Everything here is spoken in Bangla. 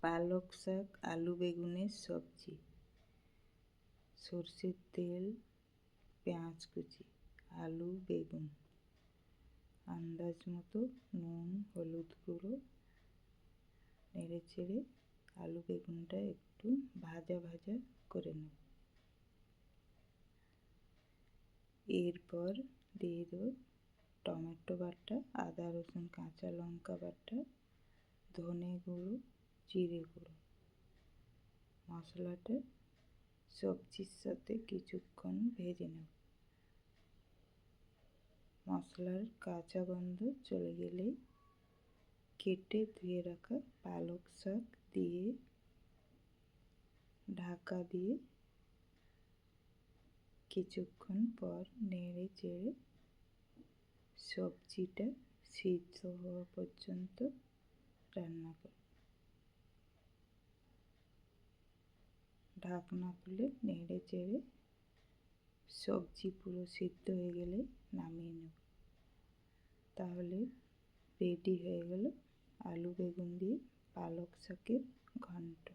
পালক শাক, আলু বেগুনের সবজি, সরষের তেল, পেঁয়াজ কুচি, আলু বেগুন, আন্দাজ মতো নুন, হলুদ গুঁড়ো, নেড়ে চেড়ে আলু বেগুনটা একটু ভাজা ভাজা করে নেব। এরপর দিয়ে দেব টমেটো বাটা, আদা রসুন কাঁচা লঙ্কা বাটা, ধনে গুঁড়ো, জিরে গুঁড়ো। মশলাটা সবজির সাথে কিছুক্ষণ ভেজে নেব। মশলার কাঁচা গন্ধ চলে গেলেই কেটে ধুয়ে রাখা পালক শাক দিয়ে ঢাকা দিয়ে কিছুক্ষণ পর নেড়ে চেড়ে সবজিটা সিদ্ধ হওয়া পর্যন্ত রান্না করব। ঢাকনা খুলে নেড়ে চেড়ে সবজি পুরো সিদ্ধ হয়ে গেলে নামিয়ে নেব। তাহলে রেডি হয়ে গেল আলু বেগুন দিয়ে পালক শাকের ঘন্ট।